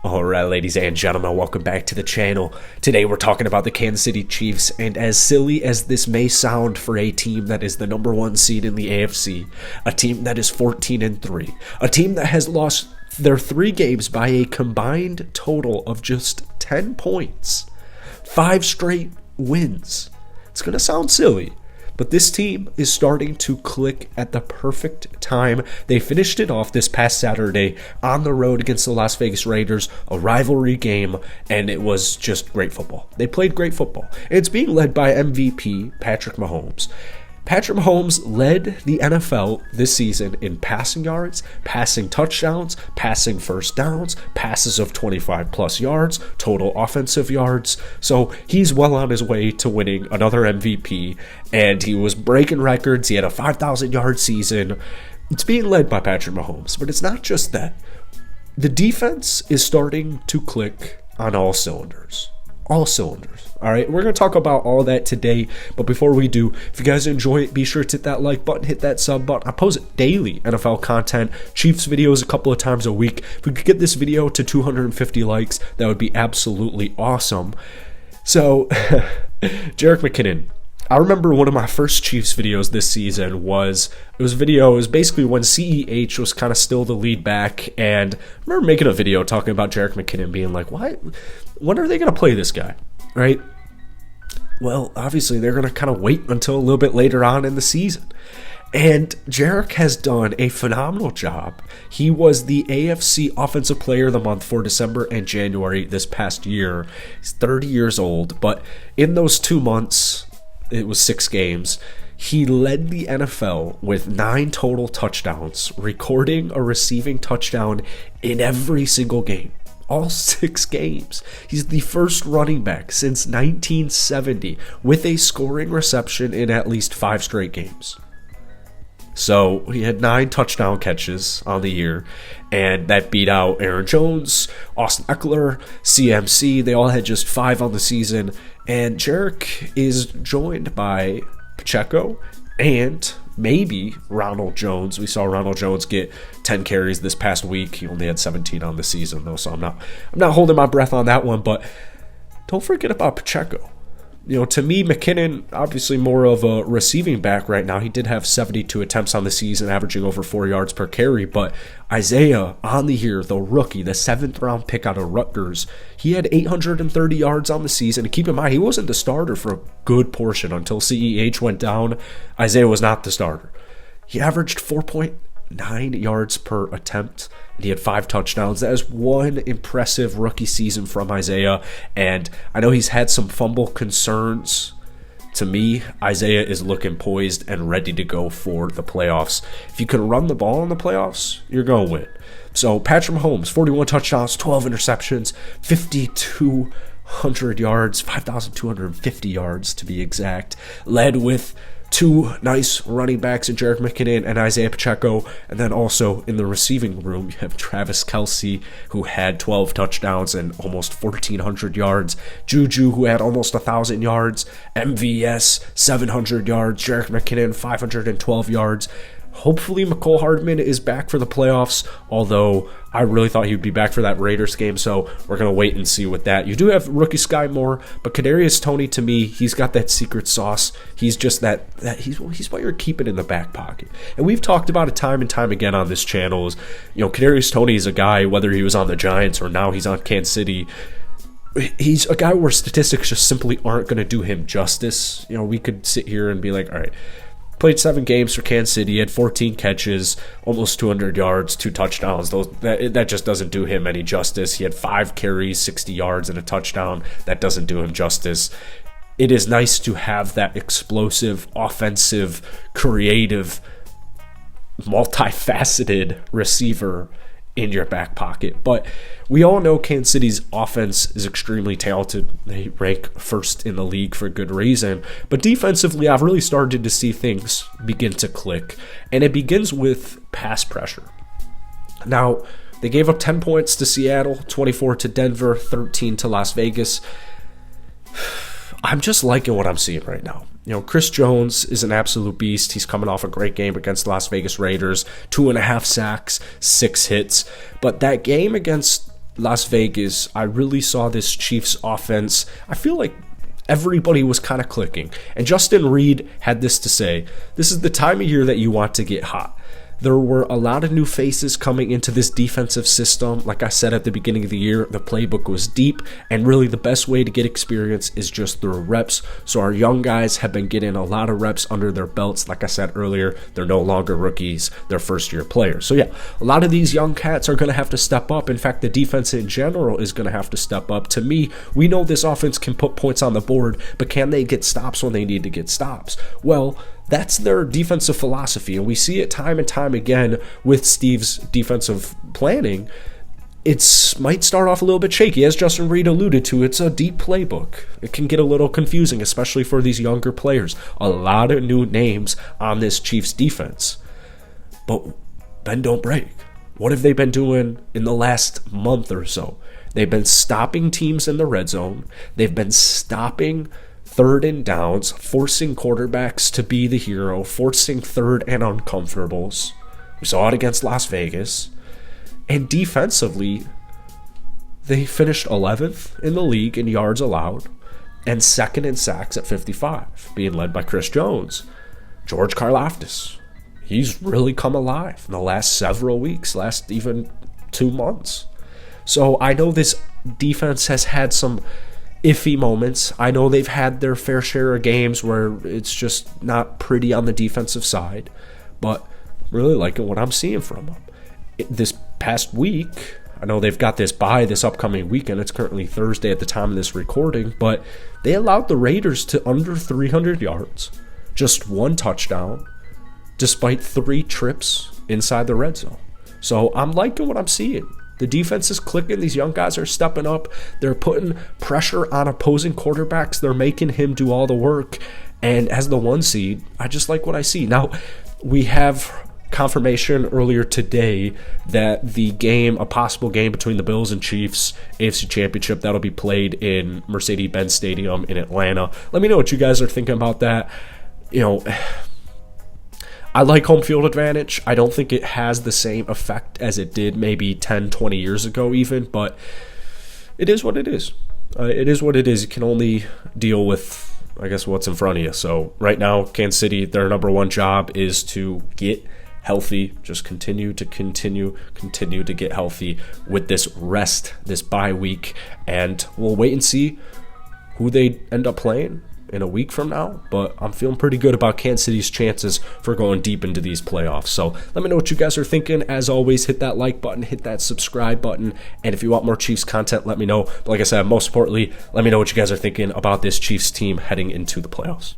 Alright, ladies and gentlemen, welcome back to the channel. Today we're talking about the Kansas City Chiefs, and as silly as this may sound for a team that is the number one seed in the AFC, a team that is 14-3, a team that has lost their 3 games by a combined total of just 10 points, 5 straight wins. It's going to sound silly, but this team is starting to click at the perfect time. They finished it off this past Saturday on the road against the Las Vegas Raiders, a rivalry game, and it was just great football. They played great football. And it's being led by MVP Patrick Mahomes. Patrick Mahomes led the NFL this season in passing yards, passing touchdowns, passing first downs, passes of 25-plus yards, total offensive yards. So he's well on his way to winning another MVP, and he was breaking records. He had a 5,000-yard season. It's being led by Patrick Mahomes, but it's not just that. The defense is starting to click on all cylinders. All cylinders. All right, we're going to talk about all that today, but before we do, if you guys enjoy it, be sure to hit that like button, hit that sub button. I post daily NFL content, Chiefs videos a couple of times a week. If we could get this video to 250 likes, that would be absolutely awesome. So, Jerick McKinnon. I remember one of my first Chiefs videos this season was basically when CEH was kind of still the lead back, and I remember making a video talking about Jerick McKinnon being like, when are they going to play this guy, right? Well, obviously they're going to kind of wait until a little bit later on in the season. And Jerick has done a phenomenal job. He was the AFC Offensive Player of the Month for December and January this past year. He's 30 years old, but in those 2 months, it was 6 games, he led the NFL with 9 total touchdowns, recording a receiving touchdown in every single game. All 6 games. He's the first running back since 1970 with a scoring reception in at least 5 straight games. So he had 9 touchdown catches on the year, and that beat out Aaron Jones, Austin Eckler, CMC. They all had just 5 on the season. And Jerick is joined by Pacheco and maybe Ronald Jones. We saw Ronald Jones get 10 carries this past week. He only had 17 on the season, though, so I'm not holding my breath on that one. But don't forget about Pacheco. You know, to me, McKinnon, obviously more of a receiving back right now. He did have 72 attempts on the season, averaging over 4 yards per carry. But Isaiah, on the year, the rookie, the 7th-round pick out of Rutgers, he had 830 yards on the season. And keep in mind, he wasn't the starter for a good portion until CEH went down. Isaiah was not the starter. He averaged 4.9 yards per attempt, and he had 5 touchdowns. That is one impressive rookie season from Isaiah, and I know he's had some fumble concerns. To me, Isaiah is looking poised and ready to go for the playoffs. If you can run the ball in the playoffs, you're going to win. So Patrick Mahomes, 41 touchdowns, 12 interceptions, 5,200 yards, 5,250 yards to be exact, led with 2 nice running backs in Jerick McKinnon and Isaiah Pacheco. And then also in the receiving room, you have Travis Kelce, who had 12 touchdowns and almost 1,400 yards. Juju, who had almost 1,000 yards. MVS, 700 yards. Jerick McKinnon, 512 yards. Hopefully Mecole Hardman is back for the playoffs, although I really thought he would be back for that Raiders game, so we're going to wait and see with that. You do have rookie Sky Moore, but Kadarius Toney, to me, he's got that secret sauce. He's just he's what you're keeping in the back pocket. And we've talked about it time and time again on this channel. Kadarius Toney is a guy, whether he was on the Giants or now he's on Kansas City, he's a guy where statistics just simply aren't going to do him justice. We could sit here and be like, all right, played 7 games for Kansas City, had 14 catches, almost 200 yards, 2 touchdowns. That just doesn't do him any justice. He had 5 carries, 60 yards, and a touchdown. That doesn't do him justice. It is nice to have that explosive, offensive, creative, multifaceted receiver in your back pocket. But we all know Kansas City's offense is extremely talented. They rank first in the league for good reason. But defensively, I've really started to see things begin to click. And it begins with pass pressure. Now, they gave up 10 points to Seattle, 24 to Denver, 13 to Las Vegas. I'm just liking what I'm seeing right now. Chris Jones is an absolute beast. He's coming off a great game against the Las Vegas Raiders, 2.5 sacks, 6 hits. But that game against Las Vegas, I really saw this Chiefs offense. I feel like everybody was kind of clicking. And Justin Reid had this to say: this is the time of year that you want to get hot. There were a lot of new faces coming into this defensive system. Like I said at the beginning of the year, the playbook was deep, and really the best way to get experience is just through reps. So our young guys have been getting a lot of reps under their belts. Like I said earlier, they're no longer rookies, they're first-year players. So yeah, a lot of these young cats are going to have to step up. In fact, the defense in general is going to have to step up. To me, we know this offense can put points on the board, but can they get stops when they need to get stops? Well, that's their defensive philosophy, and we see it time and time again with Steve's defensive planning. It might start off a little bit shaky. As Justin Reid alluded to, it's a deep playbook. It can get a little confusing, especially for these younger players. A lot of new names on this Chiefs defense. But bend don't break. What have they been doing in the last month or so? They've been stopping teams in the red zone. They've been stopping third and downs, forcing quarterbacks to be the hero, forcing third and uncomfortables. We saw it against Las Vegas. And defensively, they finished 11th in the league in yards allowed and second in sacks at 55, being led by Chris Jones. George Karlaftis, he's really come alive in the last several weeks, last even 2 months. So I know this defense has had some iffy moments. I know they've had their fair share of games where it's just not pretty on the defensive side, but really liking what I'm seeing from them. This past week, I know they've got this bye this upcoming weekend. It's currently Thursday at the time of this recording, but they allowed the Raiders to under 300 yards, just 1 touchdown, despite 3 trips inside the red zone. So I'm liking what I'm seeing. The defense is clicking. These young guys are stepping up. They're putting pressure on opposing quarterbacks. They're making him do all the work. And as the 1 seed, I just like what I see. Now, we have confirmation earlier today that the game, a possible game between the Bills and Chiefs, AFC Championship, that'll be played in Mercedes-Benz Stadium in Atlanta. Let me know what you guys are thinking about that. You know, I like home field advantage. I don't think it has the same effect as it did maybe 10, 20 years ago even, but it is what it is. It is what it is. You can only deal with, I guess, what's in front of you. So right now, Kansas City, their number 1 job is to get healthy. Just continue to get healthy with this rest, this bye week, and we'll wait and see who they end up playing in a week from now, but I'm feeling pretty good about Kansas City's chances for going deep into these playoffs. So let me know what you guys are thinking. As always, hit that like button, hit that subscribe button, and if you want more Chiefs content, let me know. But like I said, most importantly, let me know what you guys are thinking about this Chiefs team heading into the playoffs.